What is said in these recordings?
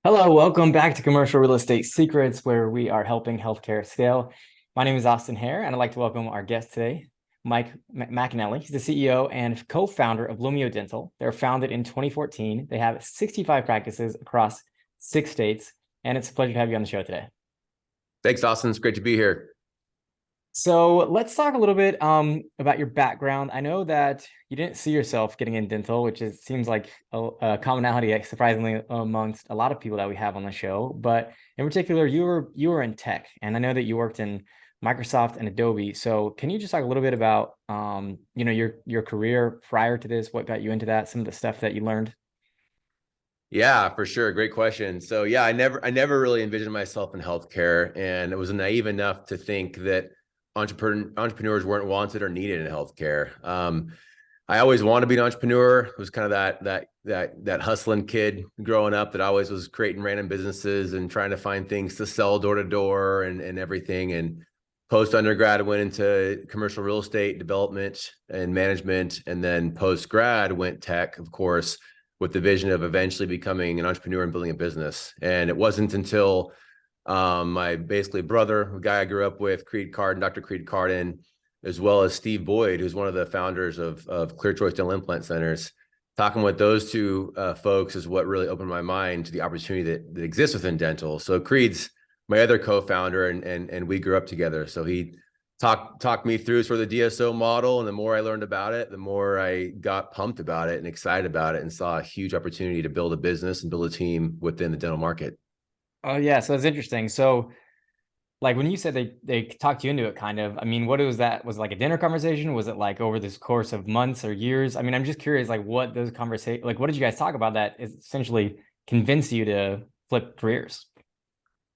Hello, welcome back to Commercial Real Estate Secrets, where we are helping healthcare scale. My name is Austin Hare, and I'd like to welcome our guest today, Mike McInelly. He's the CEO and co-founder of Lumio Dental. They're founded in 2014. They have 65 practices across 6 states, and it's a pleasure to have you on the show today. Thanks, Austin. It's great to be here. So let's talk a little bit about your background. I know that you didn't see yourself getting in dental, which seems like a commonality, surprisingly, amongst a lot of people that we have on the show. But in particular, you were in tech, and I know that you worked in Microsoft and Adobe. So can you just talk a little bit about your career prior to this? What got you into that? Some of the stuff that you learned. Yeah, for sure. Great question. So yeah, I never really envisioned myself in healthcare, and it was naive enough to think that entrepreneurs weren't wanted or needed in healthcare. I always wanted to be an entrepreneur. It was kind of that hustling kid growing up that always was creating random businesses and trying to find things to sell door to door and everything. And post undergrad, went into commercial real estate development and management, and then post grad went tech, of course, with the vision of eventually becoming an entrepreneur and building a business. And it wasn't until my basically brother, a guy I grew up with, Dr. Creed Carden, as well as Steve Boyd, who's one of the founders of Clear Choice Dental Implant Centers. Talking with those two folks is what really opened my mind to the opportunity that exists within dental. So Creed's my other co-founder, and we grew up together. So he talked me through sort of the DSO model, and the more I learned about it, the more I got pumped about it and excited about it, and saw a huge opportunity to build a business and build a team within the dental market. Oh yeah, so it's interesting. So like when you said they talked you into it, kind of, I mean, what was that? Was it like a dinner conversation? Was it like over this course of months or years? I mean, I'm just curious, like what those conversations, like what did you guys talk about that essentially convinced you to flip careers?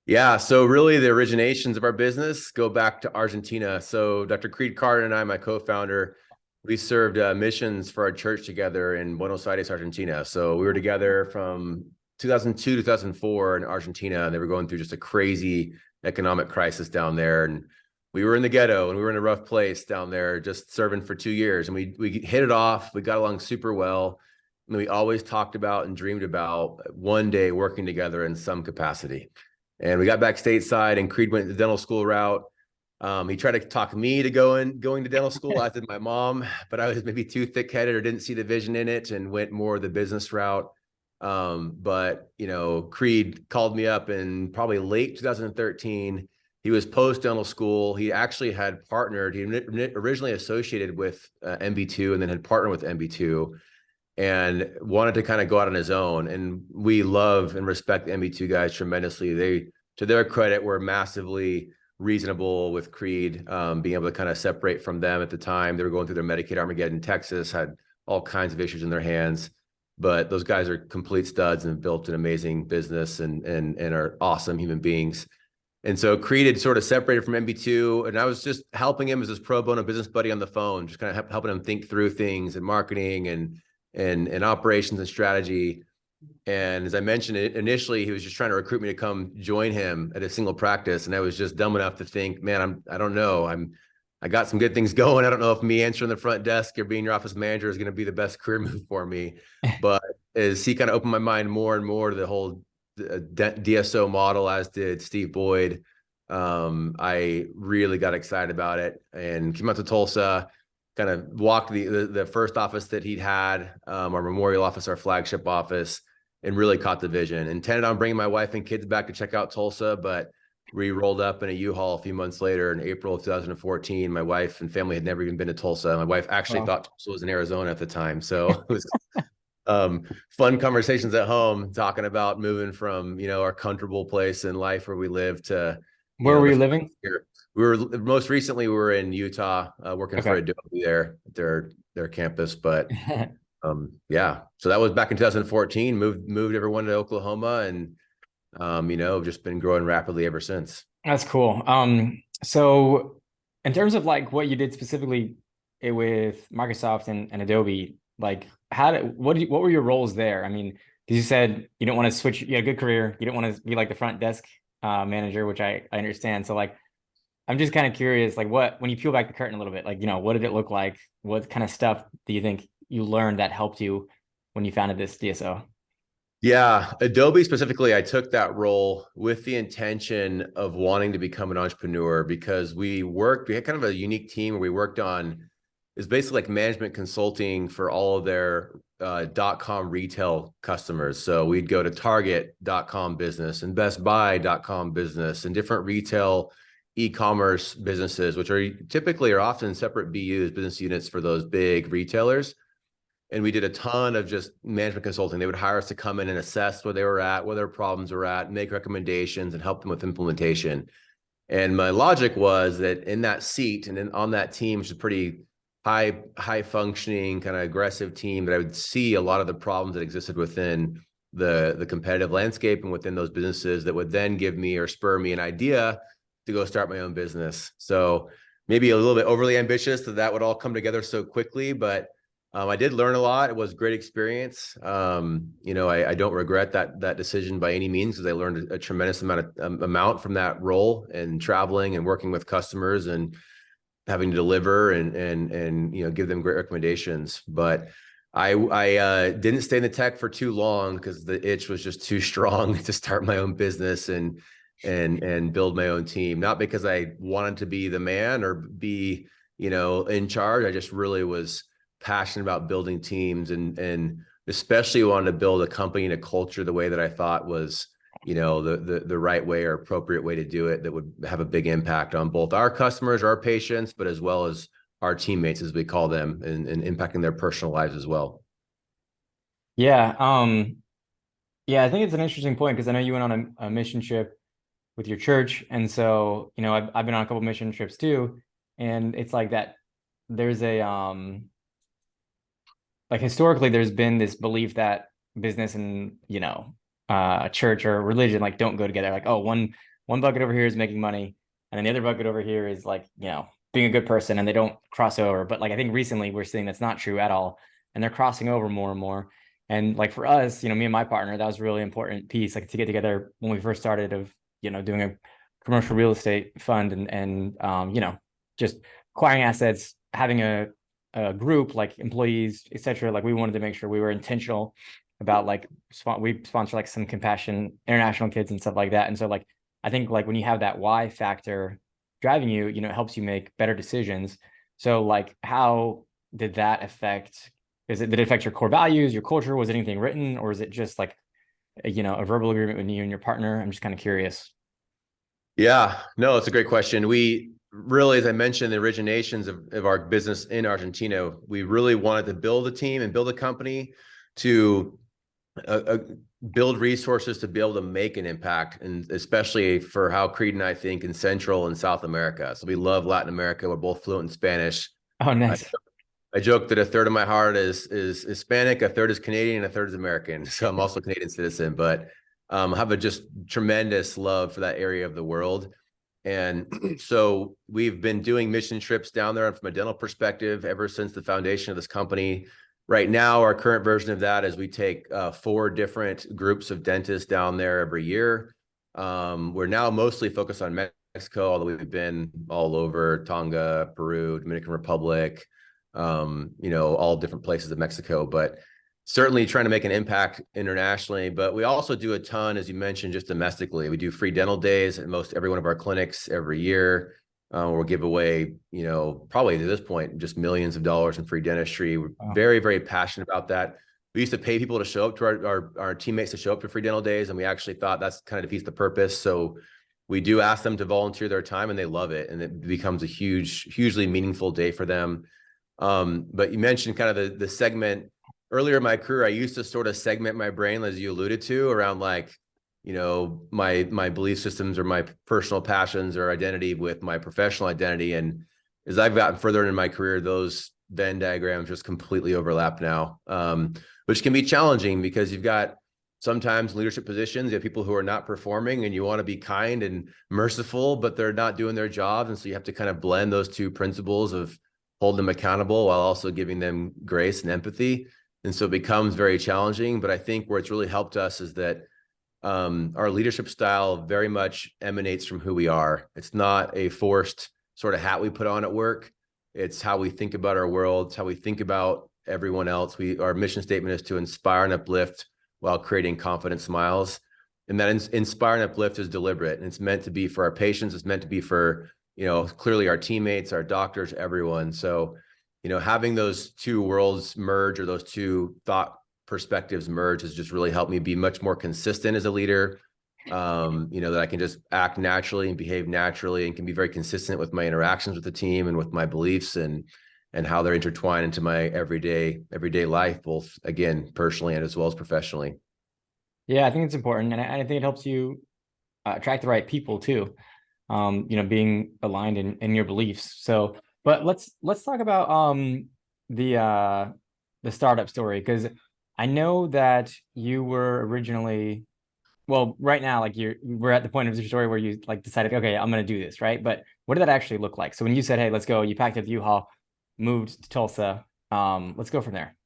Yeah, so really the originations of our business go back to Argentina. So Dr. Creed Carter and I, my co-founder, we served missions for our church together in Buenos Aires, Argentina. So we were together from 2002 2004 in Argentina, and they were going through just a crazy economic crisis down there. And we were in the ghetto, and we were in a rough place down there, just serving for 2 years. And we hit it off. We got along super well. And we always talked about and dreamed about one day working together in some capacity. And we got back stateside, and Creed went the dental school route. He tried to talk me to going to dental school, as did my mom, but I was maybe too thick-headed or didn't see the vision in it and went more the business route. But Creed called me up in probably late 2013. He was post dental school. He actually had partnered. He originally associated with MB2 and then had partnered with MB2 and wanted to kind of go out on his own. And we love and respect the MB2 guys tremendously. They, to their credit, were massively reasonable with Creed, being able to kind of separate from them at the time. They were going through their Medicaid Armageddon in Texas, had all kinds of issues in their hands. But those guys are complete studs and built an amazing business and are awesome human beings. And so Creed had sort of separated from MB2, and I was just helping him as his pro bono business buddy on the phone, just kind of helping him think through things and marketing and operations and strategy. And as I mentioned initially, he was just trying to recruit me to come join him at a single practice. And I was just dumb enough to think, man, I don't know. I got some good things going. I don't know if me answering the front desk or being your office manager is going to be the best career move for me. But as he kind of opened my mind more and more to the whole DSO model, as did Steve Boyd, I really got excited about it and came out to Tulsa, kind of walked the first office that he'd had, our memorial office, our flagship office, and really caught the vision. Intended on bringing my wife and kids back to check out Tulsa, but we rolled up in a U-Haul a few months later in April of 2014. My wife and family had never even been to Tulsa. My wife actually thought Tulsa was in Arizona at the time. So it was fun conversations at home talking about moving from, our comfortable place in life where we live to, Where were the you living? here. We were most recently we were in Utah, working for Okay. Adobe there at their campus. But yeah, so that was back in 2014. Moved everyone to Oklahoma, and just been growing rapidly ever since. That's cool. So in terms of like what you did specifically with Microsoft and Adobe, like what were your roles there? I mean, because you said you don't want to switch, you had a good career, you don't want to be like the front desk manager, which I understand. So like I'm just kind of curious, like when you peel back the curtain a little bit, like, what did it look like? What kind of stuff do you think you learned that helped you when you founded this DSO? Yeah, Adobe specifically, I took that role with the intention of wanting to become an entrepreneur because we had kind of a unique team where we worked on is basically like management consulting for all of their .com retail customers. So we'd go to Target.com business and Best Buy.com business and different retail e-commerce businesses, which are typically are often separate BUs, business units for those big retailers. And we did a ton of just management consulting. They would hire us to come in and assess where they were at, where their problems were at, make recommendations, and help them with implementation. And my logic was that in that seat and on that team, which is a pretty high functioning, kind of aggressive team, that I would see a lot of the problems that existed within the competitive landscape and within those businesses that would then give me or spur me an idea to go start my own business. So maybe a little bit overly ambitious that would all come together so quickly, but I did learn a lot. It was a great experience. I don't regret that decision by any means, because I learned a tremendous amount from that role, and traveling and working with customers and having to deliver and give them great recommendations. But I didn't stay in the tech for too long because the itch was just too strong to start my own business and build my own team. Not because I wanted to be the man or be in charge. I just really was passionate about building teams and especially wanted to build a company and a culture the way that I thought was the right way or appropriate way to do it, that would have a big impact on both our customers, our patients, but as well as our teammates, as we call them, and impacting their personal lives as well. Yeah. Yeah, I think it's an interesting point because I know you went on a mission trip with your church. And so, I've been on a couple mission trips too. And it's like that there's like historically there's been this belief that business and church or religion like don't go together. Like, oh, one bucket over here is making money, and then the other bucket over here is like being a good person, and they don't cross over. But like I think recently we're seeing that's not true at all, and they're crossing over more and more. And like for us, me and my partner, that was a really important piece, like to get together when we first started of doing a commercial real estate fund and just acquiring assets, having a group like employees, etc. Like we wanted to make sure we were intentional about like we sponsor like some compassion international kids and stuff like that. And so like I think like when you have that why factor driving you, it helps you make better decisions. So like how did that affect, did it affect your core values, your culture? Was it anything written, or is it just like a verbal agreement with you and your partner? I'm just kind of curious. Yeah, no, it's a great question. We really, as I mentioned, the originations of our business in Argentina, we really wanted to build a team and build a company to build resources to be able to make an impact, and especially for how Creed and I think in Central and South America. So we love Latin America. We're both fluent in Spanish. Oh, I, nice. I joke that a third of my heart is Hispanic, a third is Canadian, and a third is American. So I'm also a Canadian citizen, but have a just tremendous love for that area of the world. And so we've been doing mission trips down there from a dental perspective ever since the foundation of this company. Right now, our current version of that is we take 4 different groups of dentists down there every year. We're now mostly focused on Mexico, although we've been all over Tonga, Peru, Dominican Republic, all different places of Mexico, but certainly trying to make an impact internationally. But we also do a ton, as you mentioned, just domestically. We do free dental days at most every one of our clinics every year. We'll give away, probably to this point, just millions of dollars in free dentistry. We're very, very passionate about that. We used to pay people to show up to our teammates to show up to free dental days, and we actually thought that's kind of defeats the purpose. So we do ask them to volunteer their time, and they love it, and it becomes a hugely meaningful day for them. But you mentioned kind of the segment. Earlier in my career, I used to sort of segment my brain, as you alluded to, around like, my belief systems or my personal passions or identity with my professional identity. And as I've gotten further in my career, those Venn diagrams just completely overlap now, which can be challenging because you've got sometimes leadership positions, you have people who are not performing and you want to be kind and merciful, but they're not doing their jobs. And so you have to kind of blend those two principles of hold them accountable while also giving them grace and empathy. And so it becomes very challenging. But I think where it's really helped us is that our leadership style very much emanates from who we are. It's not a forced sort of hat we put on at work. It's how we think about our world. It's how we think about everyone else. Our mission statement is to inspire and uplift while creating confident smiles. And that inspire and uplift is deliberate, and it's meant to be for our patients. It's meant to be for, clearly our teammates, our doctors, everyone. So, having those two worlds merge, or those two thought perspectives merge, has just really helped me be much more consistent as a leader. That I can just act naturally and behave naturally, and can be very consistent with my interactions with the team and with my beliefs, and how they're intertwined into my everyday life, both again, personally and as well as professionally. Yeah, I think it's important, and I think it helps you attract the right people too. Being aligned in your beliefs. So, but let's talk about the startup story, because I know that you were originally, well, right now, like we're at the point of your story where you like decided, okay, I'm gonna do this, right? But what did that actually look like? So when you said, hey, let's go, you packed up the U-Haul, moved to Tulsa. Let's go from there.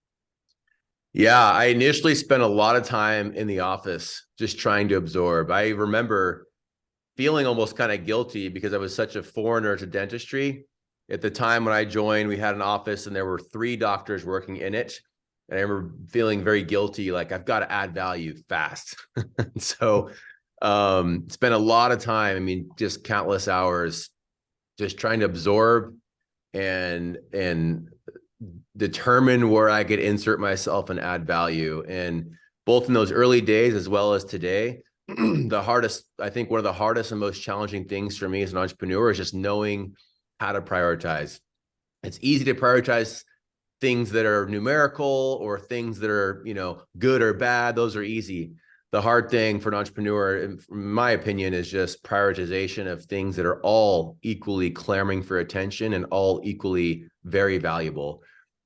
Yeah, I initially spent a lot of time in the office just trying to absorb. I remember feeling almost kind of guilty because I was such a foreigner to dentistry. At the time when I joined, we had an office and there were 3 doctors working in it. And I remember feeling very guilty, like I've got to add value fast. So spent a lot of time, I mean, just countless hours just trying to absorb and determine where I could insert myself and add value. And both in those early days as well as today, I think one of the hardest and most challenging things for me as an entrepreneur is just knowing how to prioritize. It's easy to prioritize things that are numerical, or things that are, good or bad. Those are easy. The hard thing for an entrepreneur, in my opinion, is just prioritization of things that are all equally clamoring for attention and all equally very valuable.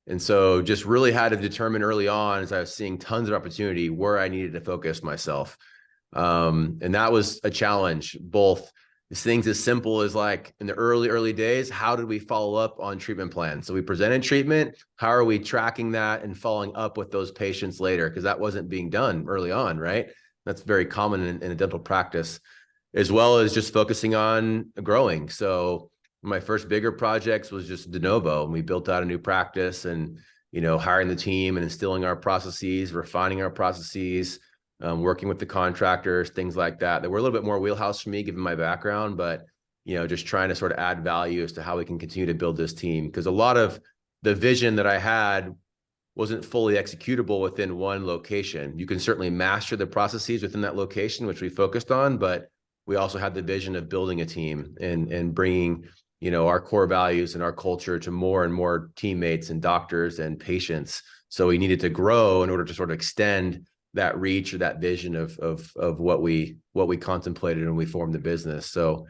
And so just really had to determine early on, as I was seeing tons of opportunity, where I needed to focus myself. And that was a challenge, both things as simple as, like, in the early days, how did we follow up on treatment plans? So we presented treatment. How are we tracking that and following up with those patients later? Because that wasn't being done early on, right? That's very common in a dental practice, as well as just focusing on growing. So my first bigger projects was just de novo, and we built out a new practice, and, hiring the team and instilling our processes, refining our processes, working with the contractors, things like that were a little bit more wheelhouse for me, given my background, but, just trying to sort of add value as to how we can continue to build this team. Because a lot of the vision that I had wasn't fully executable within one location. You can certainly master the processes within that location, which we focused on, but we also had the vision of building a team and bringing, our core values and our culture to more and more teammates and doctors and patients. So we needed to grow in order to sort of extend that reach, or that vision of what we contemplated when we formed the business. So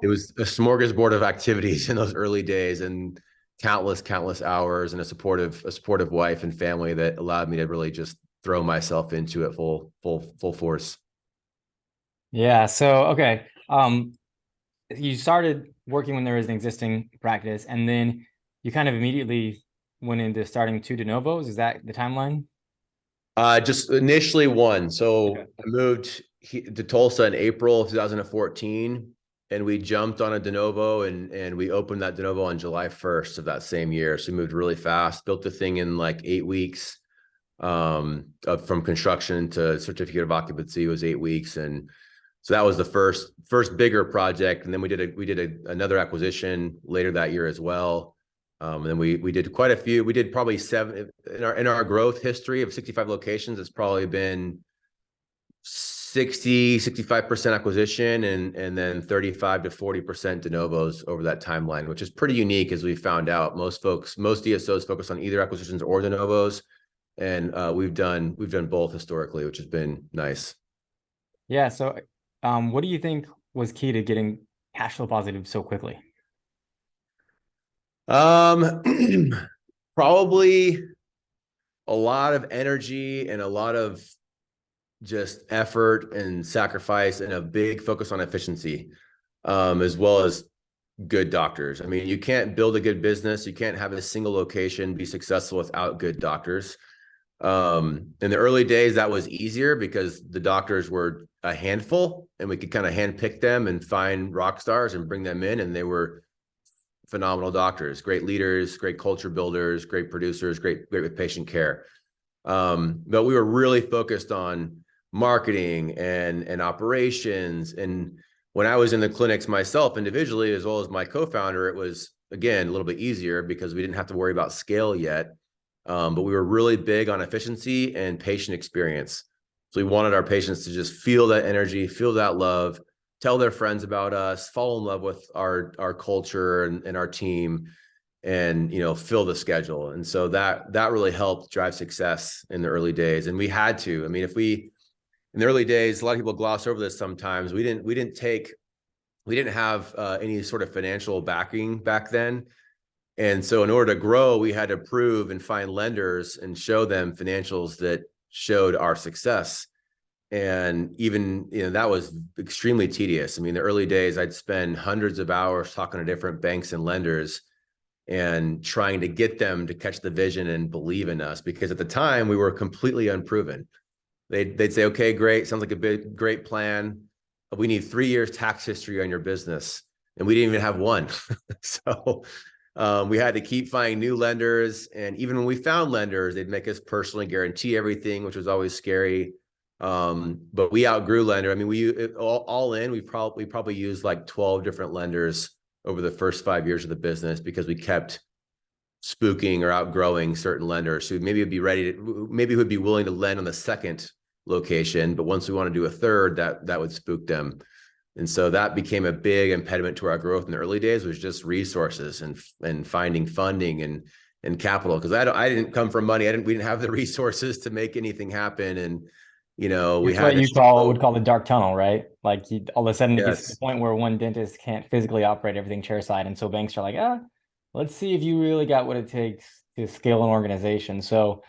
it was a smorgasbord of activities in those early days, and countless hours, and a supportive wife and family that allowed me to really just throw myself into it full force. Yeah. So okay. You started working when there was an existing practice, and then you kind of immediately went into starting 2 de novos. Is that the timeline? Just initially one. So Okay. I moved to Tulsa in April of 2014, and we jumped on a de novo, and we opened that de novo on July 1st of that same year. So we moved really fast, built the thing in like 8 weeks. From construction to certificate of occupancy was 8 weeks, and so that was the first bigger project. And then we did another acquisition later that year as well. And then we did quite a few. We did probably 7 in our growth history of 65 locations. It's probably been 65% acquisition, and then 35 to 40% de novos over that timeline, which is pretty unique, as we found out. Most DSOs focus on either acquisitions or de novos, and we've done both historically, which has been nice. Yeah. So, what do you think was key to getting cash flow positive so quickly? Probably a lot of energy and a lot of just effort and sacrifice, and a big focus on efficiency, as well as good doctors. I mean, you can't build a good business, you can't have a single location be successful without good doctors. In the early days, that was easier because the doctors were a handful, and we could kind of handpick them and find rock stars and bring them in, and they were phenomenal doctors, great leaders, great culture builders, great producers, great with patient care. But we were really focused on marketing and operations. And when I was in the clinics myself individually, as well as my co-founder, it was, again, a little bit easier because we didn't have to worry about scale yet. But we were really big on efficiency and patient experience. So we wanted our patients to just feel that energy, feel that love, tell their friends about us, fall in love with our culture and our team, and fill the schedule. And so that really helped drive success in the early days. And we had to. I mean, in the early days, a lot of people gloss over this sometimes. We didn't have any sort of financial backing back then. And so in order to grow, we had to prove and find lenders and show them financials that showed our success. And even, that was extremely tedious. I mean, the early days, I'd spend hundreds of hours talking to different banks and lenders and trying to get them to catch the vision and believe in us, because at the time we were completely unproven. They'd say, okay, great. Sounds like a great plan. We need 3 years tax history on your business. And we didn't even have one. So we had to keep finding new lenders. And even when we found lenders, they'd make us personally guarantee everything, which was always scary. But we outgrew lender. I mean, all in, we probably used like 12 different lenders over the first 5 years of the business, because we kept spooking or outgrowing certain lenders who maybe would be willing to lend on the second location, but once we want to do a third, that would spook them. And so that became a big impediment to our growth in the early days, was just resources and finding funding and capital. Because I didn't come from money. We didn't have the resources to make anything happen. And we It's had what to you would call the dark tunnel, right? Like all of a sudden it gets to the yes. point where one dentist can't physically operate everything chairside. And so banks are like, let's see if you really got what it takes to scale an organization. So,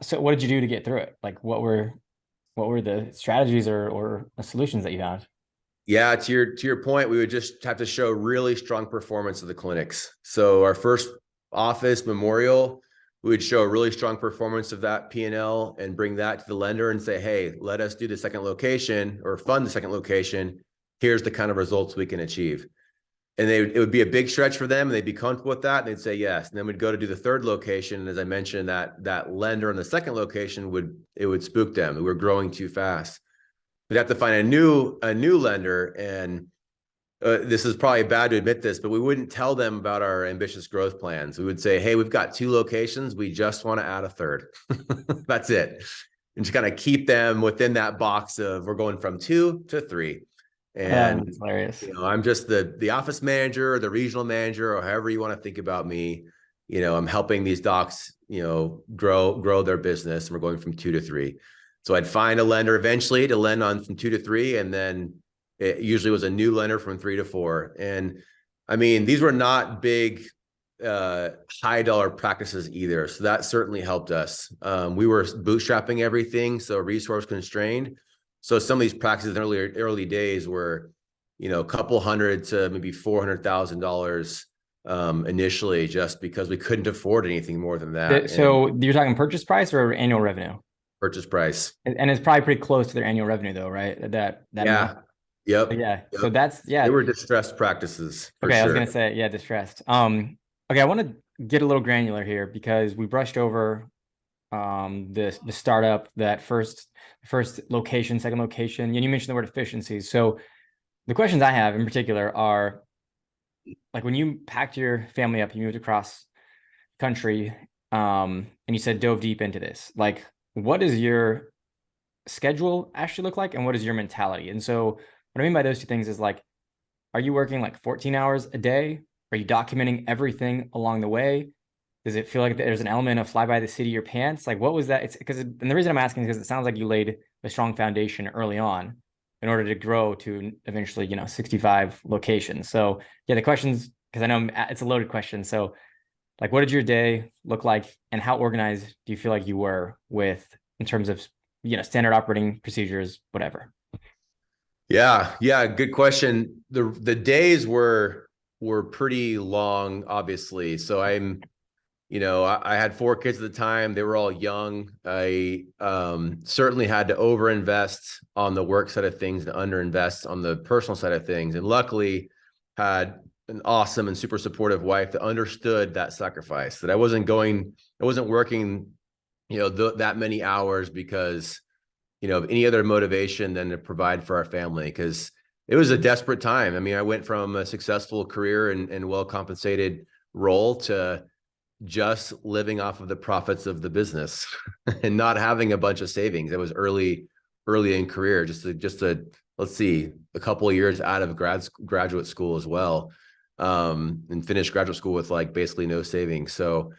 so what did you do to get through it? Like what were the strategies or solutions that you found? Yeah, to your point, we would just have to show really strong performance of the clinics. So our first office, Memorial, we would show a really strong performance of that P&L and bring that to the lender and say, hey, let us do the second location or fund the second location. Here's the kind of results we can achieve. And it would be a big stretch for them, and they'd be comfortable with that, and they'd say yes. And then we'd go to do the third location. And as I mentioned, that lender on the second location would spook them. We were growing too fast. We'd have to find a new lender. And this is probably bad to admit this, but we wouldn't tell them about our ambitious growth plans. We would say, hey, we've got 2 locations. We just want to add a third. That's it. And just kind of keep them within that box of we're going from 2 to 3. And That's hilarious. I'm just the office manager or the regional manager, or however you want to think about me. I'm helping these docs, grow their business. And we're going from 2 to 3. So I'd find a lender eventually to lend on from 2 to 3. And then it usually was a new lender from 3 to 4. And I mean, these were not big, high dollar practices either. So that certainly helped us. We were bootstrapping everything, so resource constrained. So some of these practices in early days were, a couple hundred to maybe $400,000 initially, just because we couldn't afford anything more than that. So you're talking purchase price or annual revenue? Purchase price. And it's probably pretty close to their annual revenue though, right? That Yeah. amount. Yep. Yeah. Yep. So that's They were distressed practices for okay. sure. I was gonna say, yeah, distressed. Okay, I want to get a little granular here because we brushed over the startup, that first location, second location, and you mentioned the word efficiencies. So the questions I have in particular are like when you packed your family up, you moved across country, and you said dove deep into this. Like, what does your schedule actually look like, and what is your mentality? And so what I mean by those two things is like, are you working like 14 hours a day? Are you documenting everything along the way? Does it feel like there's an element of fly by the seat of your pants? Like, what was that? It's because, and the reason I'm asking is because it sounds like you laid a strong foundation early on in order to grow to eventually, 65 locations. So yeah, the questions, because I know it's a loaded question. So like, what did your day look like, and how organized do you feel like you were with, in terms of, standard operating procedures, whatever? Yeah. Good question. The days were pretty long, obviously. So I had 4 kids at the time. They were all young. I certainly had to overinvest on the work side of things and underinvest on the personal side of things. And luckily had an awesome and super supportive wife that understood that sacrifice, that I wasn't working, that many hours because, of any other motivation than to provide for our family. Because it was a desperate time. I mean, I went from a successful career and well-compensated role to just living off of the profits of the business and not having a bunch of savings. It was early in career, just a let's see, a couple of years out of graduate school as well, and finished graduate school with like basically no savings. So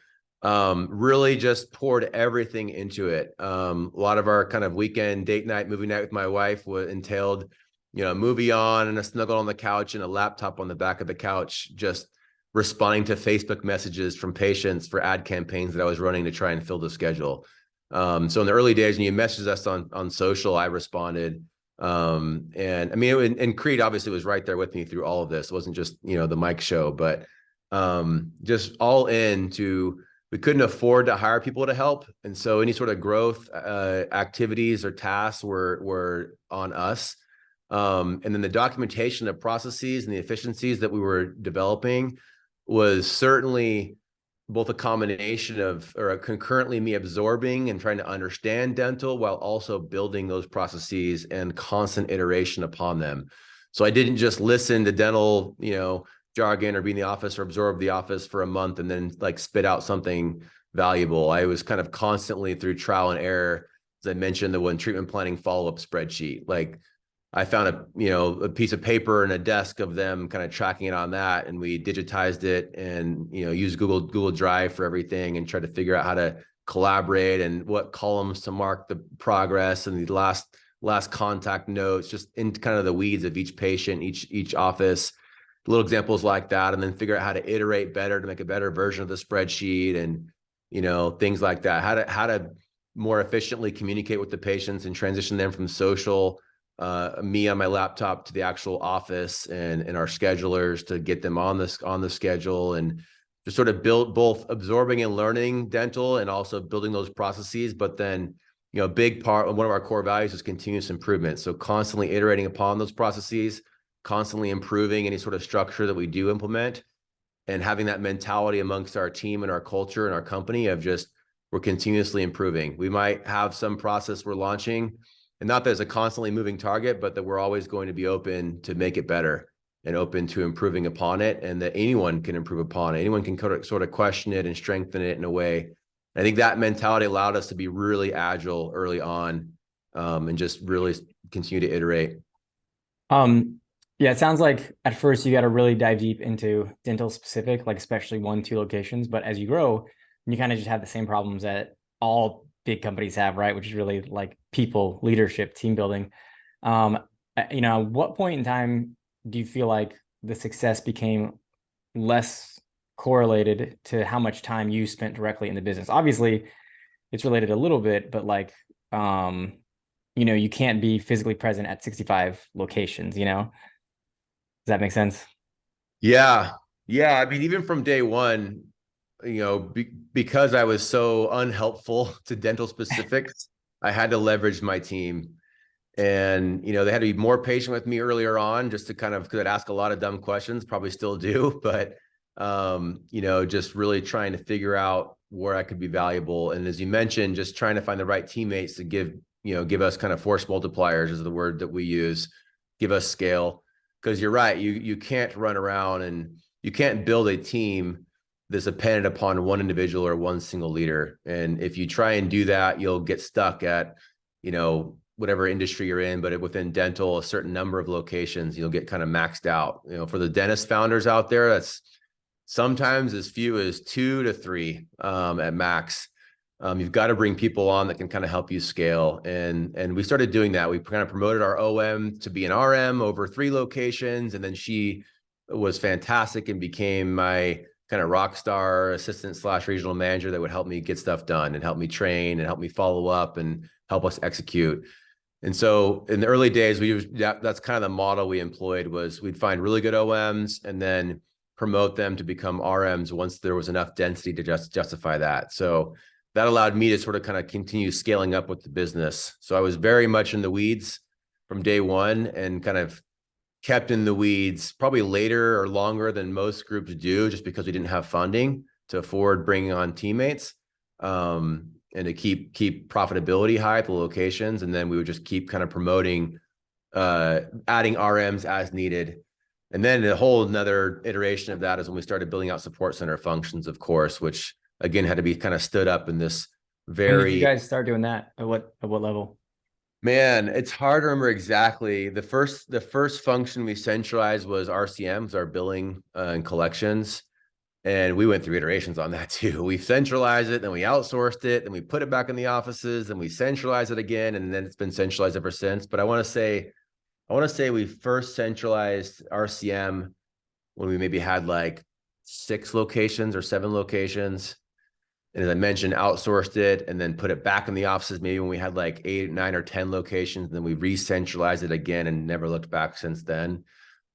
really just poured everything into it. A lot of our kind of weekend date night, movie night with my wife entailed, a movie on and a snuggle on the couch and a laptop on the back of the couch, just responding to Facebook messages from patients for ad campaigns that I was running to try and fill the schedule. So in the early days, when you messaged us on social, I responded. And I mean, and Creed obviously was right there with me through all of this. It wasn't just, the mic show, but just all into, we couldn't afford to hire people to help. And so any sort of growth activities or tasks were on us. And then the documentation of processes and the efficiencies that we were developing was certainly both a combination of, or concurrently me absorbing and trying to understand dental while also building those processes and constant iteration upon them. So I didn't just listen to dental, jargon or be in the office or absorb the office for a month and then like spit out something valuable. I was kind of constantly through trial and error. As I mentioned, the one treatment planning follow-up spreadsheet, like I found a piece of paper and a desk of them kind of tracking it on that. And we digitized it and, used Google Drive for everything and tried to figure out how to collaborate and what columns to mark the progress and the last contact notes, just in kind of the weeds of each patient, each office, little examples like that. And then figure out how to iterate better to make a better version of the spreadsheet and, things like that. How to more efficiently communicate with the patients and transition them from social, me on my laptop to the actual office and our schedulers to get them on the schedule, and just sort of build both absorbing and learning dental and also building those processes. But then, a big part, one of our core values is continuous improvement. So constantly iterating upon those processes, constantly improving any sort of structure that we do implement, and having that mentality amongst our team and our culture and our company of just, we're continuously improving. We might have some process we're launching, and not that it's a constantly moving target, but that we're always going to be open to make it better and open to improving upon it, and that anyone can improve upon it. Anyone can sort of question it and strengthen it in a way. I think that mentality allowed us to be really agile early on, and just really continue to iterate. Yeah, it sounds like at first you got to really dive deep into dental specific, like especially 1, 2 locations. But as you grow, you kind of just have the same problems that all big companies have, right? Which is really like people, leadership, team building. What point in time do you feel like the success became less correlated to how much time you spent directly in the business? Obviously, it's related a little bit, but like, you can't be physically present at 65 locations, Does that make sense? Yeah. I mean, even from day one, because I was so unhelpful to dental specifics, I had to leverage my team. And, they had to be more patient with me earlier on, just to kind of, because I'd ask a lot of dumb questions, probably still do, but, just really trying to figure out where I could be valuable. And as you mentioned, just trying to find the right teammates to give us kind of force multipliers is the word that we use, give us scale. Because you're right, you can't run around and you can't build a team that's dependent upon one individual or one single leader. And if you try and do that, you'll get stuck at, whatever industry you're in, but within dental, a certain number of locations, you'll get kind of maxed out. For the dentist founders out there, that's sometimes as few as 2 to 3 at max. You've got to bring people on that can kind of help you scale. And we started doing that. We kind of promoted our OM to be an RM over 3 locations. And then she was fantastic and became my kind of rock star assistant / regional manager that would help me get stuff done and help me train and help me follow up and help us execute. And so in the early days, that's kind of the model we employed, was we'd find really good OMs and then promote them to become RMs once there was enough density to justify that. So that allowed me to sort of kind of continue scaling up with the business. So I was very much in the weeds from day one and kind of kept in the weeds probably later or longer than most groups do, just because we didn't have funding to afford bringing on teammates, and to keep profitability high at the locations. And then we would just keep kind of promoting, adding RMs as needed. And then a whole another iteration of that is when we started building out support center functions, of course, which again had to be kind of stood up in this When did you very, guys start doing that? At what level? man, it's hard to remember exactly. The first function we centralized was RCMs, our billing and collections. And we went through iterations on that too. We centralized it, then we outsourced it, then we put it back in the offices, and we centralized it again, and then it's been centralized ever since. But I want to say we first centralized RCM when we maybe had like 6 locations or 7 locations. And as I mentioned, outsourced it and then put it back in the offices maybe when we had like 8, 9, or 10 locations. And then we re-centralized it again and never looked back since then.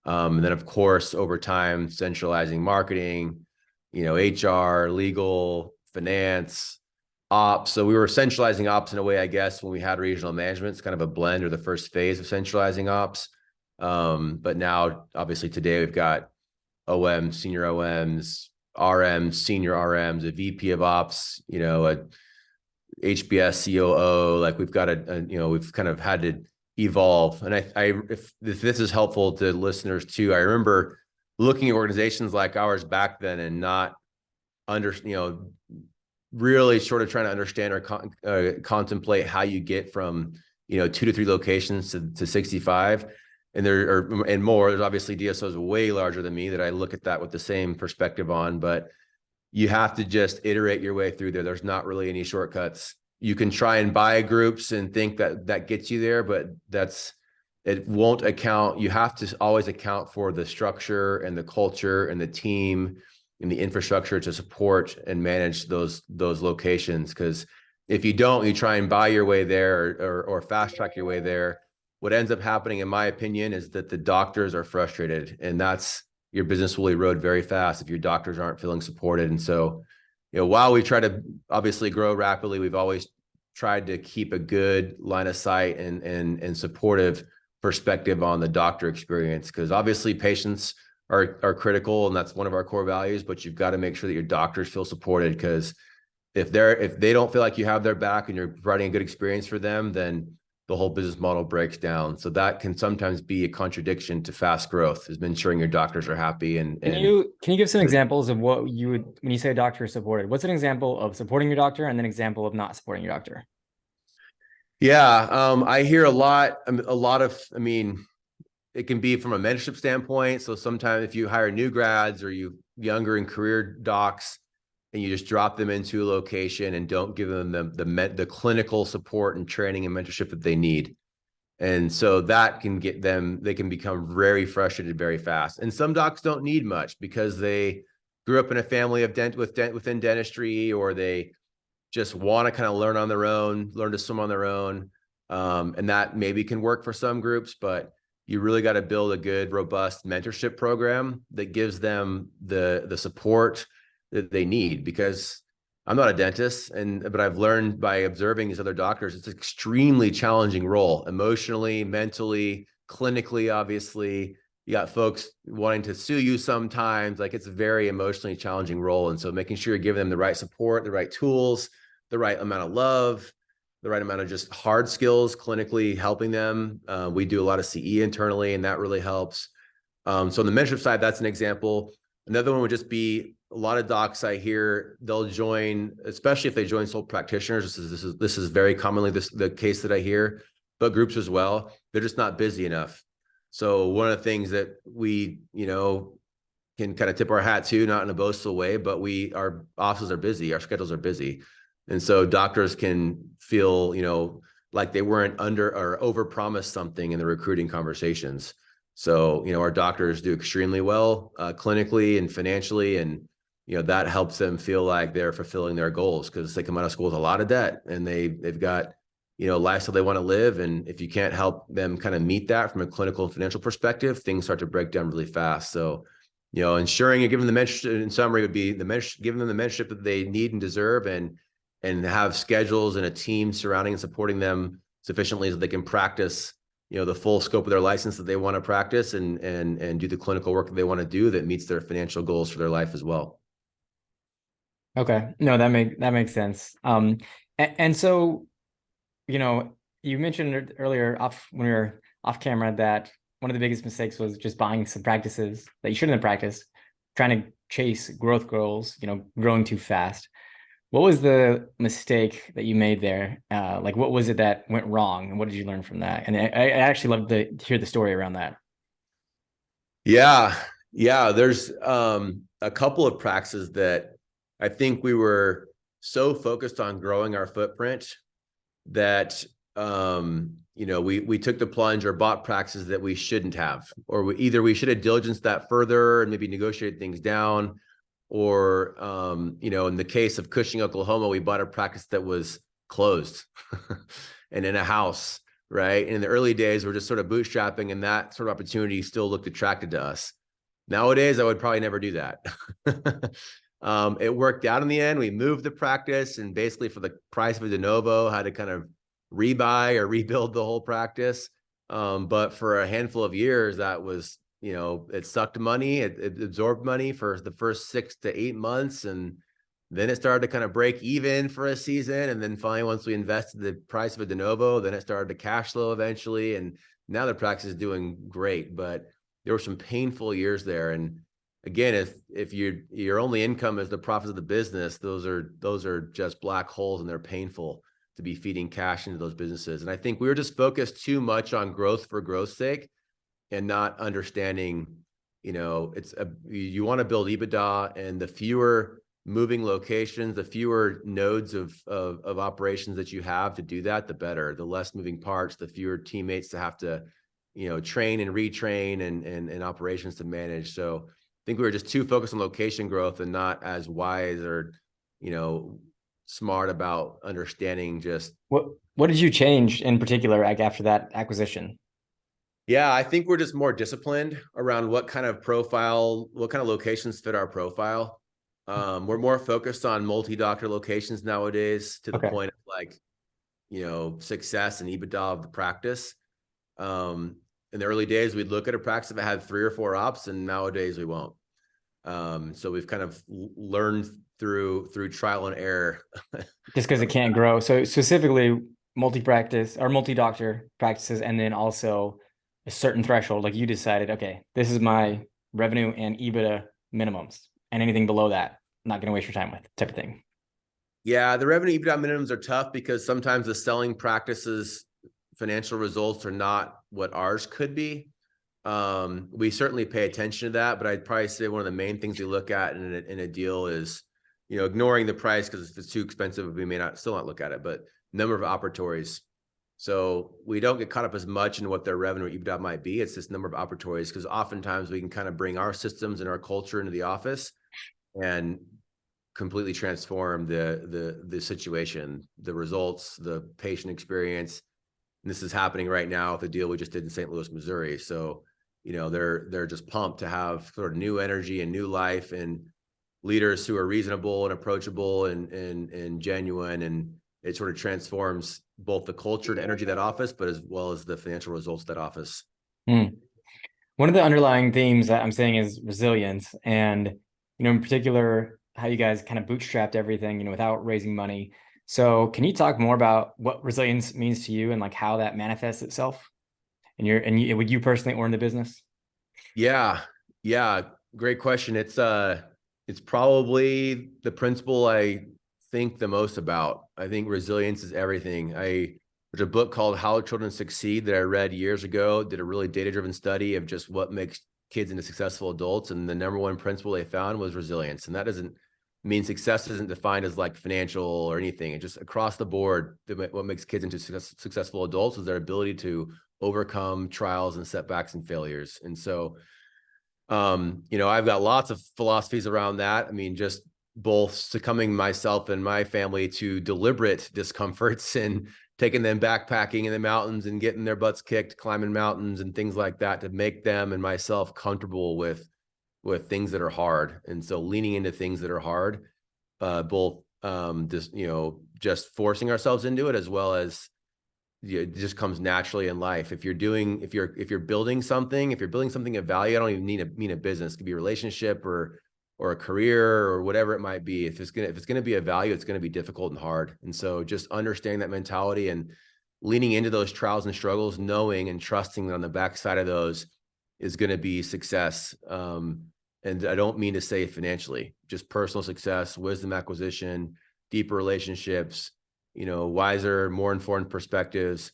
And then, of course, over time, centralizing marketing, HR, legal, finance, ops. So we were centralizing ops in a way, I guess, when we had regional management. It's kind of a blend, or the first phase of centralizing ops. But now, obviously, today we've got OMs, senior OMs, RMs, senior RMs, a VP of ops, a HBS COO. Like we've got we've kind of had to evolve. And if this is helpful to listeners too, I remember looking at organizations like ours back then and not really sort of trying to understand or contemplate how you get from 2 to 3 locations to 65. And and more. There's obviously DSOs way larger than me that I look at that with the same perspective on, but you have to just iterate your way through there. There's not really any shortcuts. You can try and buy groups and think that gets you there, but it won't account. You have to always account for the structure and the culture and the team and the infrastructure to support and manage those locations. Because if you don't, you try and buy your way there or fast track your way there. What ends up happening, in my opinion, is that the doctors are frustrated, and your business will erode very fast if your doctors aren't feeling supported. And so, while we try to obviously grow rapidly, we've always tried to keep a good line of sight and supportive perspective on the doctor experience, because obviously patients are critical, and that's one of our core values. But you've got to make sure that your doctors feel supported, because if they don't feel like you have their back and you're providing a good experience for them, then the whole business model breaks down. So that can sometimes be a contradiction to fast growth, is ensuring your doctors are happy. Can you give some examples of what you would, when you say a doctor is supported? What's an example of supporting your doctor and then example of not supporting your doctor? Yeah, I hear a lot of, it can be from a mentorship standpoint. So sometimes if you hire new grads or you younger and career docs, and you just drop them into a location and don't give them the clinical support and training and mentorship that they need. And so that can they can become very frustrated very fast. And some docs don't need much because they grew up in a family of within dentistry, or they just want to kind of learn on their own, learn to swim on their own. And that maybe can work for some groups, but you really got to build a good, robust mentorship program that gives them the support that they need. Because I'm not a dentist, but I've learned by observing these other doctors, it's an extremely challenging role, emotionally, mentally, clinically. Obviously, you got folks wanting to sue you sometimes. Like, it's a very emotionally challenging role. And so making sure you're giving them the right support, the right tools, the right amount of love, the right amount of just hard skills, clinically helping them. We do a lot of CE internally, and that really helps. So on the mentorship side, that's an example. Another one would just be, a lot of docs I hear, they'll join, especially if they join sole practitioners. This is very commonly the case that I hear, but groups as well. They're just not busy enough. So one of the things that we, can kind of tip our hat to, not in a boastful way, but our offices are busy, our schedules are busy. And so doctors can feel, like they weren't under or overpromised something in the recruiting conversations. So, our doctors do extremely well clinically and financially, and that helps them feel like they're fulfilling their goals, because they come out of school with a lot of debt, and they've got lifestyle they want to live. And if you can't help them kind of meet that from a clinical and financial perspective, things start to break down really fast. So, ensuring and giving the mentorship, in summary, would be giving them the mentorship that they need and deserve, and have schedules and a team surrounding and supporting them sufficiently so they can practice the full scope of their license that they want to practice and do the clinical work that they want to do that meets their financial goals for their life as well. Okay. No, that makes sense. And so, you mentioned earlier off when we were off camera that one of the biggest mistakes was just buying some practices that you shouldn't have practiced, trying to chase growth goals, growing too fast. What was the mistake that you made there? Like, what was it that went wrong, and what did you learn from that? And I actually love to hear the story around that. Yeah. Yeah. There's a couple of practices that I think we were so focused on growing our footprint that we took the plunge or bought practices that we shouldn't have, or either we should have diligenced that further and maybe negotiated things down, or in the case of Cushing, Oklahoma, we bought a practice that was closed and in a house, right? And in the early days, we're just sort of bootstrapping, and that sort of opportunity still looked attractive to us. Nowadays, I would probably never do that. It worked out in the end. We moved the practice, and basically for the price of a de novo, had to kind of rebuy or rebuild the whole practice. But for a handful of years, that was, it sucked money. It absorbed money for the first 6 to 8 months. And then it started to kind of break even for a season. And then finally, once we invested the price of a de novo, then it started to cash flow eventually. And now the practice is doing great. But there were some painful years there. And again, if your only income is the profits of the business, those are just black holes, and they're painful to be feeding cash into those businesses. And I think we were just focused too much on growth for growth's sake, and not understanding, you want to build EBITDA, and the fewer moving locations, the fewer nodes of operations that you have to do that, the better. The less moving parts, the fewer teammates to have to, train and retrain and operations to manage. So I think we were just too focused on location growth and not as wise or, smart about understanding just what did you change in particular, like after that acquisition? Yeah, I think we're just more disciplined around what kind of locations fit our profile. We're more focused on multi-doctor locations nowadays, to the Okay. point of success and EBITDA of the practice. In the early days, we'd look at a practice if it had 3 or 4 ops, and nowadays we won't. So we've kind of learned through trial and error. Just because it can't grow. So specifically multi-practice or multi-doctor practices, and then also a certain threshold, like you decided, okay, this is my revenue and EBITDA minimums, and anything below that, I'm not going to waste your time with, type of thing. Yeah, the revenue EBITDA minimums are tough because sometimes the selling practices financial results are not what ours could be. We certainly pay attention to that, but I'd probably say one of the main things we look at in a deal is, ignoring the price, because if it's too expensive, we may still not look at it, but number of operatories. So we don't get caught up as much in what their revenue or EBITDA might be. It's this number of operatories, because oftentimes we can kind of bring our systems and our culture into the office and completely transform the situation, the results, the patient experience. And this is happening right now with the deal we just did in St. Louis, Missouri. So, they're just pumped to have sort of new energy and new life, and leaders who are reasonable and approachable and genuine. And it sort of transforms both the culture and energy of that office, but as well as the financial results of that office. One of the underlying themes that I'm saying is resilience, and in particular, how you guys kind of bootstrapped everything, without raising money. So can you talk more about what resilience means to you, and like how that manifests itself would you personally or in the business? Yeah. Great question. It's probably the principle I think the most about. I think resilience is everything. There's a book called How Children Succeed that I read years ago, did a really data-driven study of just what makes kids into successful adults. And the number one principle they found was resilience. And that doesn't mean success isn't defined as like financial or anything. It just across the board, what makes kids into successful adults is their ability to overcome trials and setbacks and failures. And so, I've got lots of philosophies around that. I mean, just both succumbing myself and my family to deliberate discomforts and taking them backpacking in the mountains and getting their butts kicked, climbing mountains and things like that, to make them and myself comfortable with things that are hard. And so leaning into things that are hard, both just forcing ourselves into it, as well as it just comes naturally in life. If you're building something, if you're building something of value, I don't even mean a business. It could be a relationship or a career or whatever it might be. If it's gonna be a value, it's gonna be difficult and hard. And so just understanding that mentality and leaning into those trials and struggles, knowing and trusting that on the backside of those is going to be success. And I don't mean to say financially, just personal success, wisdom acquisition, deeper relationships, wiser, more informed perspectives.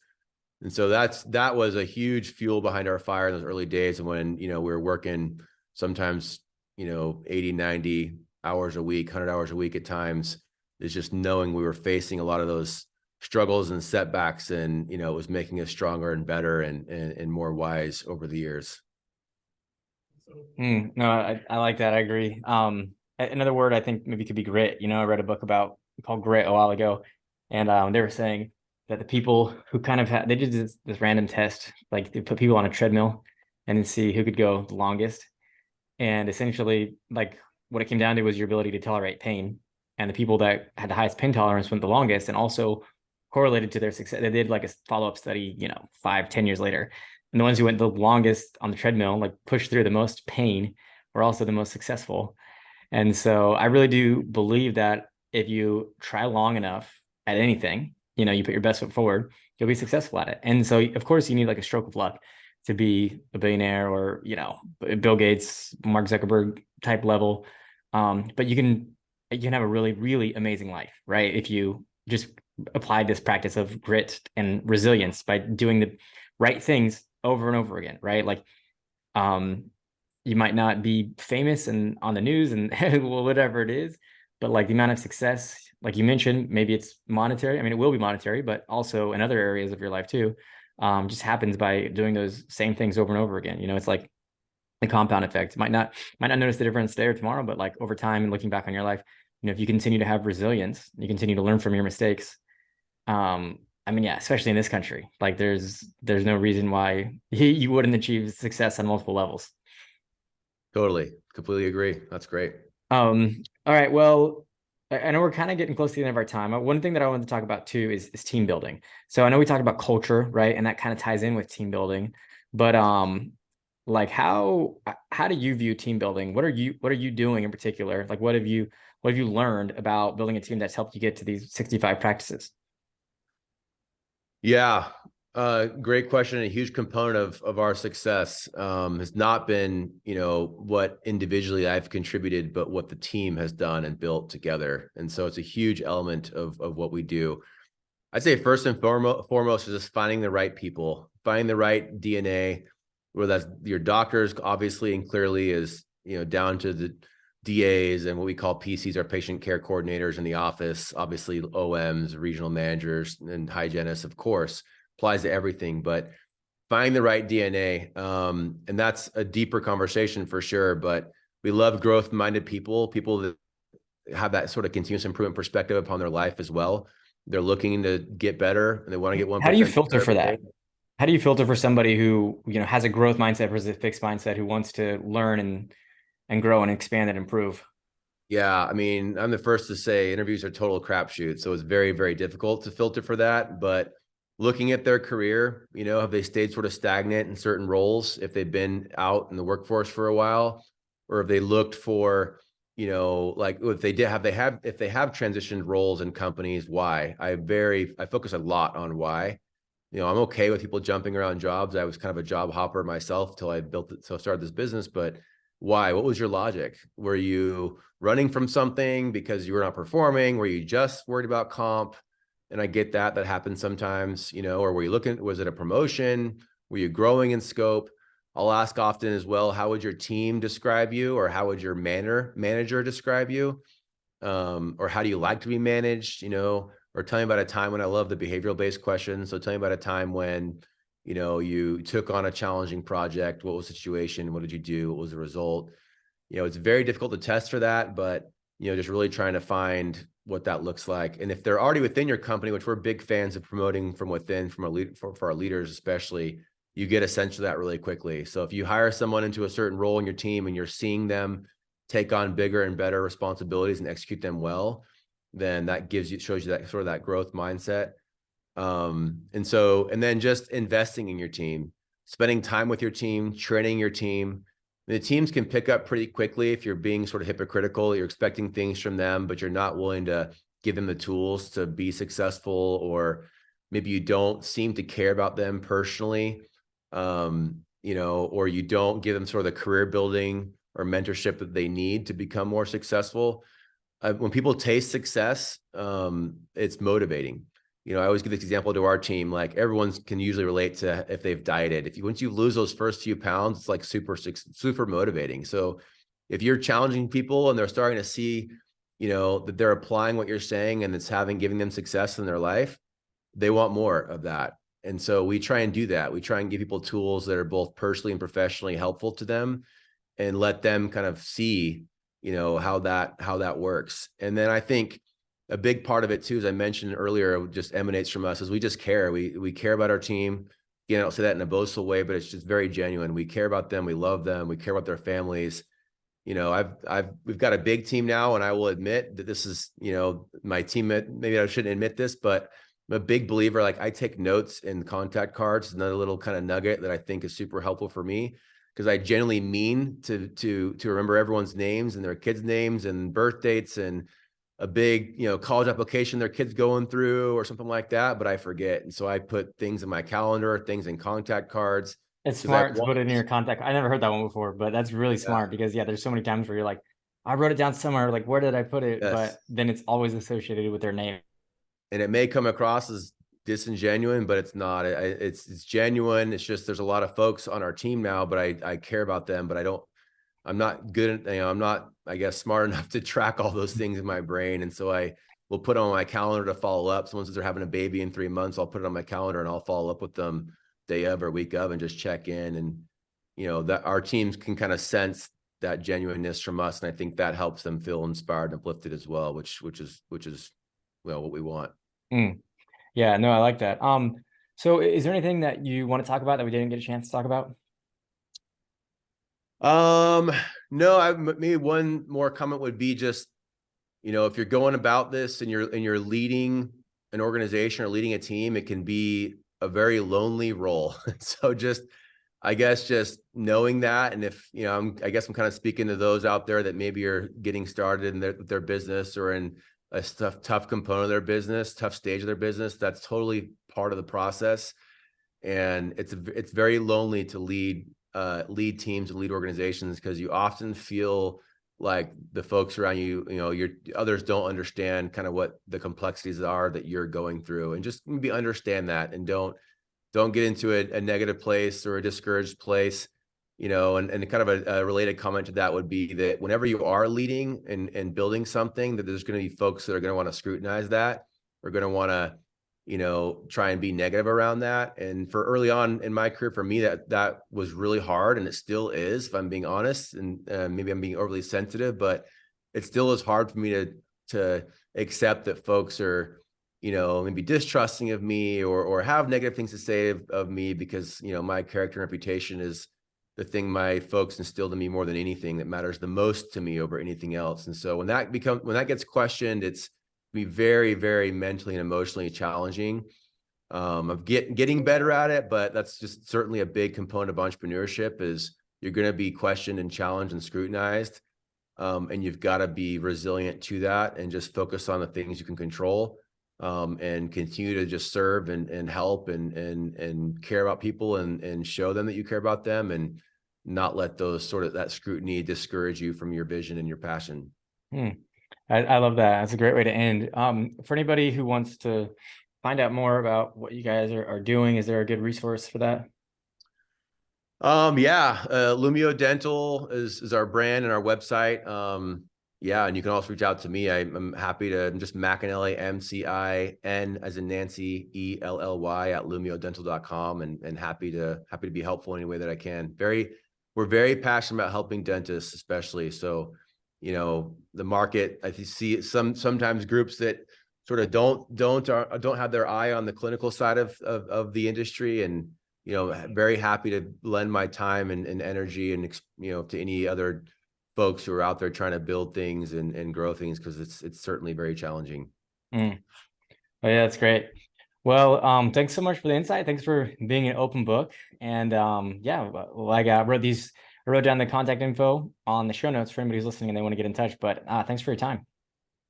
And so that was a huge fuel behind our fire in those early days. And when, we were working sometimes, 80, 90 hours a week, 100 hours a week at times, is just knowing we were facing a lot of those struggles and setbacks, and, it was making us stronger and better and more wise over the years. No, I like that. I agree. Another word I think maybe could be grit. I read a book called Grit a while ago, and they were saying that the people who kind of they did this random test, like they put people on a treadmill and then see who could go the longest. And essentially, like what it came down to was your ability to tolerate pain. And the people that had the highest pain tolerance went the longest, and also correlated to their success. They did like a follow-up study, 5, 10 years later. And the ones who went the longest on the treadmill, like pushed through the most pain, were also the most successful. And so I really do believe that if you try long enough at anything, you put your best foot forward, you'll be successful at it. And so, of course, you need like a stroke of luck to be a billionaire or, Bill Gates, Mark Zuckerberg type level. But you can have a really, really amazing life, right? If you just apply this practice of grit and resilience by doing the right things over and over again, right? Like, you might not be famous and on the news and whatever it is, but like the amount of success, like you mentioned, maybe it's monetary. I mean, it will be monetary, but also in other areas of your life too, just happens by doing those same things over and over again. It's like the compound effect. Might not notice the difference today or tomorrow, but like over time and looking back on your life, if you continue to have resilience, you continue to learn from your mistakes. I mean, yeah, especially in this country, like there's no reason why you wouldn't achieve success on multiple levels. Totally. Completely agree. That's great. All right. Well, I know we're kind of getting close to the end of our time. One thing that I wanted to talk about too is team building. So I know we talked about culture, right? And that kind of ties in with team building. But like how do you view team building? What are you doing in particular? Like what have you learned about building a team that's helped you get to these 65 practices? Yeah. Great question. A huge component of our success has not been, what individually I've contributed, but what the team has done and built together. And so it's a huge element of what we do. I'd say first and foremost is just finding the right people, finding the right DNA, whether that's your doctors, obviously, and clearly is, down to the DAs and what we call PCs, our patient care coordinators in the office, obviously OMs, regional managers, and hygienists, of course, applies to everything, but finding the right DNA. And that's a deeper conversation for sure, but we love growth-minded people that have that sort of continuous improvement perspective upon their life as well. They're looking to get better and they want to get 1% How do you filter for that? day. How do you filter for somebody who, has a growth mindset versus a fixed mindset, who wants to learn and grow and expand and improve? Yeah, I mean, I'm the first to say interviews are total crapshoot. So it's very, very difficult to filter for that. But looking at their career, have they stayed sort of stagnant in certain roles? If they've been out in the workforce for a while, or have they looked for, like if they have transitioned roles in companies, why? I focus a lot on why. I'm okay with people jumping around jobs. I was kind of a job hopper myself till I started this business, but why? What was your logic? Were you running from something because you were not performing? Were you just worried about comp? And I get that happens sometimes, or were you was it a promotion? Were you growing in scope? I'll ask often as well, how would your team describe you, or how would your manager describe you? Or how do you like to be managed? Or tell me about a time when I love the behavioral based questions. So tell me about a time when, you took on a challenging project. What was the situation? What did you do? What was the result? It's very difficult to test for that, but, just really trying to find what that looks like. And if they're already within your company, which we're big fans of promoting from within, for our leaders, especially, you get a sense of that really quickly. So if you hire someone into a certain role in your team and you're seeing them take on bigger and better responsibilities and execute them well, then that shows you that sort of that growth mindset. And then just investing in your team, spending time with your team, training your team. The teams can pick up pretty quickly if you're being sort of hypocritical. You're expecting things from them, but you're not willing to give them the tools to be successful, or maybe you don't seem to care about them personally, or you don't give them sort of the career building or mentorship that they need to become more successful. When people taste success, it's motivating. I always give this example to our team. Like, everyone can usually relate to if they've dieted. Once you lose those first few pounds, it's like super motivating. So if you're challenging people and they're starting to see, that they're applying what you're saying and it's giving them success in their life, they want more of that. And so we try and do that. We try and give people tools that are both personally and professionally helpful to them, and let them kind of see, how that works. And then I think a big part of it too, as I mentioned earlier, just emanates from us, is we just care. We care about our team. I don't say that in a boastful way, but it's just very genuine. We care about them. We love them. We care about their families. We've got a big team now, and I will admit that this is, my team. Maybe I shouldn't admit this, but I'm a big believer. Like, I take notes in contact cards. Another little kind of nugget that I think is super helpful for me, because I genuinely mean to remember everyone's names and their kids' names and birth dates, and a big, college application their kids going through or something like that, but I forget. And so I put things in my calendar, things in contact cards, It's because I smart to want, put it in your contact. I never heard that one before, but that's really yeah, smart because yeah, there's so many times where you're like, I wrote it down somewhere, like where did I put it? yes. But then it's always associated with their name. And it may come across as disingenuous, but it's not. It's genuine. It's just, there's a lot of folks on our team now, but I care about them, but I'm not good at, I'm not, I guess, smart enough to track all those things in my brain. And so I will put on my calendar to follow up. Someone says they're having a baby in 3 months, I'll put it on my calendar and I'll follow up with them day of or week of and just check in. And, that our teams can kind of sense that genuineness from us. And I think that helps them feel inspired and uplifted as well, which is what we want. Mm. Yeah, no, I like that. So is there anything that you want to talk about that we didn't get a chance to talk about? No, maybe one more comment would be just, if you're going about this and you're leading an organization or leading a team, it can be a very lonely role. So just, I guess, just knowing that. And if, I guess I'm kind of speaking to those out there that maybe are getting started in their business, or in a tough component of their business, tough stage of their business, that's totally part of the process. And it's very lonely to lead teams and lead organizations, because you often feel like the folks around you, your others don't understand kind of what the complexities are that you're going through. And just maybe understand that, and don't get into a negative place or a discouraged place. And kind of a related comment to that would be that whenever you are leading and building something, that there's going to be folks that are going to want to scrutinize that, or going to want to, try and be negative around that. And for early on in my career, for me, that was really hard, and it still is, if I'm being honest. And maybe I'm being overly sensitive, but it still is hard for me to accept that folks are, maybe distrusting of me, or have negative things to say of me, because, my character and reputation is the thing my folks instilled in me more than anything, that matters the most to me over anything else. And so when that gets questioned, it's be very, very mentally and emotionally challenging. Of getting better at it, but that's just certainly a big component of entrepreneurship, is you're going to be questioned and challenged and scrutinized. And you've got to be resilient to that, and just focus on the things you can control, and continue to just serve and help and care about people, and show them that you care about them, and not let that scrutiny discourage you from your vision and your passion. Hmm. I love that. That's a great way to end. For anybody who wants to find out more about what you guys are doing, is there a good resource for that? Yeah, Lumio Dental is our brand and our website. Yeah, and you can also reach out to me. I'm happy to. I'm just McInelly, MCIN as in Nancy, ELLY at lumiodental.com, and happy to be helpful any way that I can. We're very passionate about helping dentists, especially. So, the market, I see sometimes groups that sort of don't have their eye on the clinical side of the industry. And very happy to lend my time and energy, and to any other folks who are out there trying to build things and grow things, because it's certainly very challenging. Mm. Oh yeah, that's great. Well, thanks so much for the insight. Thanks for being an open book. And yeah, like I wrote down the contact info on the show notes for anybody who's listening and they want to get in touch. But thanks for your time.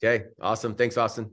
Okay, awesome. Thanks, Austin.